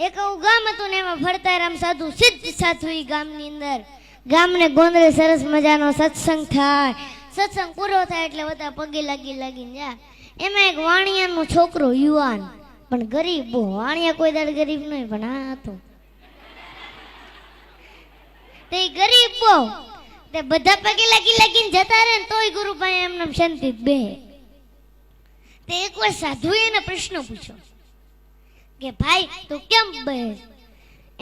એક આવું ગામ હતું ને એમાં ભરતારામ સાધુ સિદ્ધ સાધુ ઈ ગામની અંદર ગામને ગોંદરે સરસ મજાનો સત્સંગ થાય. સત્સંગ પૂરો થાય એટલે બધા પગે લાગીને જા. એમાં એક વાણિયાનો છોકરો યુવાન પણ ગરીબ, બહુ વાણિયા કોઈ દાડ ગરીબ નહીં પણ આ હતો તે ગરીબ બહુ. તે બધા પગે લાગીને જતા રહે ને તોય ગુરુભાઈ એમને શાંતિ બે. તે એકવાર સાધુએ એને પ્રશ્ન પૂછ્યો કે ભાઈ તું કેમ બે?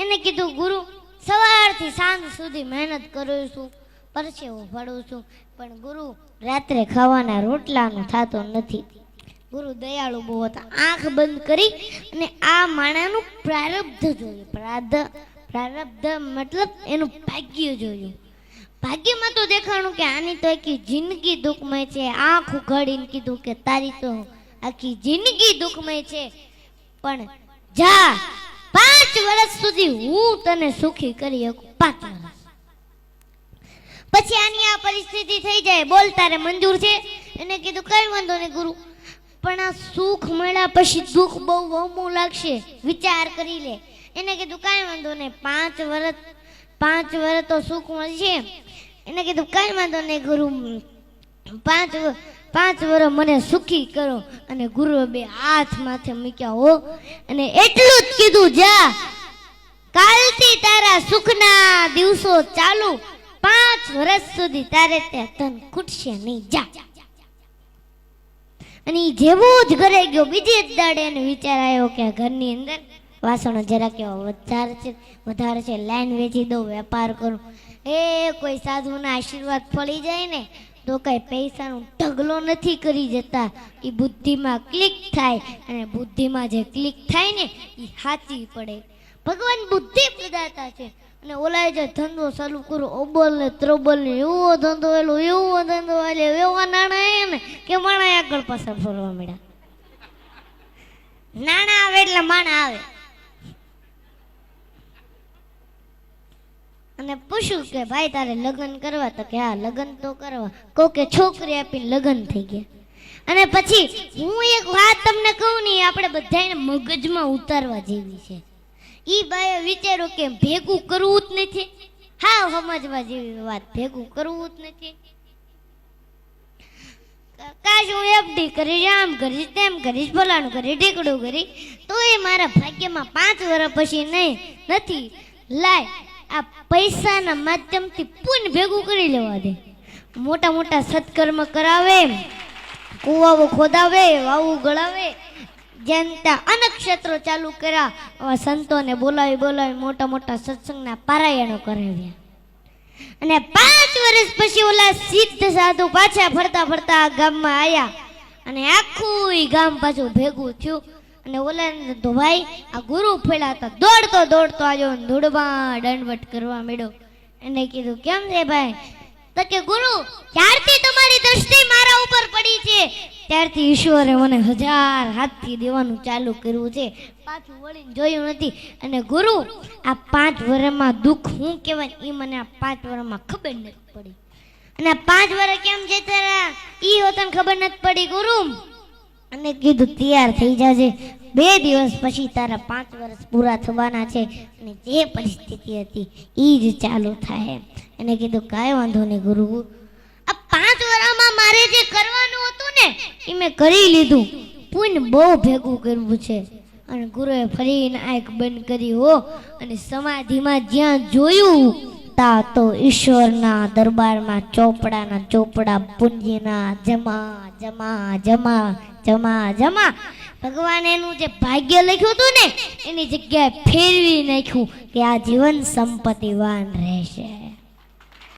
એને કીધું ગુરુ સવારથી સાંજ સુધી મહેનત કરું છું, પરસેવો ભળું છું, પણ ગુરુ રાત્રે ખાવાના રોટલાનું થતો નથી. ગુરુ દયાળુ બહુ હતા. આંખ બંધ કરી અને આ માણાનું પ્રારબ્ધ જોયું. પ્રારબ્ધ મતલબ એનું ભાગ્ય જોયું. ભાગ્યમાં તો દેખાણું કે આની તો આખી જિંદગી દુઃખમય છે. આંખ ઉઘાડીને કીધું કે તારી તો આખી જિંદગી દુઃખમય છે, પણ જા 5 વર્ષ સુધી હું તને સુખી કરી શકું. 5 વર્ષ પછી આની આ પરિસ્થિતિ થઈ જાય. બોલ તારે મંજૂર છે? એને કીધું કઈ વાંધો નહીં ગુરુ, પણ આ સુખ મળ્યા પછી દુઃખ બહુ વહમું લાગશે, વિચાર કરી લે. એને કીધું કાંઈ વાંધો નહીં, 5 વર્ષ તો સુખ મળશે. એને કીધું કાંઈ વાંધો નહીં ગુરુ, 5 વર્ષ મને સુખી કરો. અને ગુરુએ 2 હાથ માથે મૂક્યા હો અને એટલું જ કીધું જા કાલથી તારા સુખના દિવસો ચાલુ, 5 વર્ષ સુધી તારે ત્યાં તન ખૂટશે નહીં, જા. અને જેવો જ ઘરે ગયો બીજે જ દાડે એને વિચાર આવ્યો કે આ ઘરની અંદર વાસણો જરા કેવા વધારે છે, લાઈન વેચી દઉં, વેપાર કરું. કોઈ સાધુના આશીર્વાદ ફળી જાય ને તો કઈ પૈસાનો ઢગલો નથી કરી જતા. એ બુદ્ધિમાં ક્લિક થાય અને બુદ્ધિમાં જે ક્લિક થાય ને એ સાચી પડે. ભગવાન બુદ્ધિ પ્રદાતા છે. અને ઓલાએ જે ધંધો ચાલુ કરો ઓબલ ને ત્રોબલ ને એવો ધંધો એવા નાણાં ને કે માણા આગળ પાછળ ફરવા મળ્યા. નાણાં આવે એટલે માણા આવે. અને પૂછ્યું કે ભાઈ તારે લગ્ન કરવા? તો કે હા લગ્ન તો કરવા. કહો કે છોકરી આપીને લગ્ન થઈ ગયા. અને પછી હું એક વાત તમને કહું ને, આપણે બધાને મગજમાં ઉતારવા જેવી છે. ઈ બાએ વિચાર્યું કે ભેગું કરવું જ નથી. હા સમજવા જેવી વાત, ભેગું કરવું જ નથી. કાશ હું એફડી કરીશ, આમ કરીશ, તેમ કરીશ, ફલાણું કરીશ, ઢીકડું કરી, તો એ મારા ભાગ્યમાં 5 વર્ષ પછી નથી. લાય આ પૈસાના માધ્યમથી પુણ્ય ભેગું કરી લેવા દે. મોટા મોટા સત્કર્મ કરાવે, કુવાઓ ખોદાવે, વાવું ગળાવે, જનતા અનક્ષેત્રો ચાલુ કર્યા, સંતોને બોલાવી મોટા મોટા સત્સંગના પારાયણો કરાવ્યા. અને 5 વર્ષ પછી ઓલા સિદ્ધ સાધુ પાછા ફરતા ગામમાં આવ્યા અને આખું ગામ પાછું ભેગું થયું. અને ઓલા તો ભાઈ આ ગુરુ ફેલા હતા, દોડતો આવ્યો, ધૂળમાં દંડવટ કરવા માંડ્યો. એને કીધું કેમ છે ભાઈ? તો કે ગુરુ ક્યારથી તમારી દ્રષ્ટિ મારા ઉપર પડી છે ત્યારથી ઈશ્વરે મને 1000 હાથથી દેવાનું ચાલુ કર્યું છે, પાછું વળીને જોયું નથી. અને ગુરુ આ 5 વર્ષમાં દુઃખ શું કહેવાય એ મને આ 5 વર્ષમાં ખબર નથી પડી. અને 5 વર્ષ કેમ જતા રહ્યા એ હોતને ખબર નથી પડી ગુરુ. અને કીધું તૈયાર થઈ જાજે, 2 દિવસ પછી તારા 5 વર્ષ પૂરા થવાના છે અને જે પરિસ્થિતિ હતી એ જ ચાલુ થાય. એને કીધું કાંઈ વાંધો નહીં ગુરુ, આ 5 વર્ષમાં મારે જે કરવાનું હતું ને એ મેં કરી લીધું, પુણ્ય બહુ ભેગું કરવું છે. અને ગુરુએ ફરીને આંખ બંધ કરી હો અને સમાધિમાં જ્યાં જોયું તા તો ઈશ્વરના દરબારમાં ચોપડાના ચોપડા પુંજીના જમા જમા જમા જમા જમા. ભગવાન એનું જે ભાગ્ય લખ્યું હતું ને એની જગ્યાએ ફેરવી નાખ્યું કે આ જીવન સંપત્તિવાન રહેશે.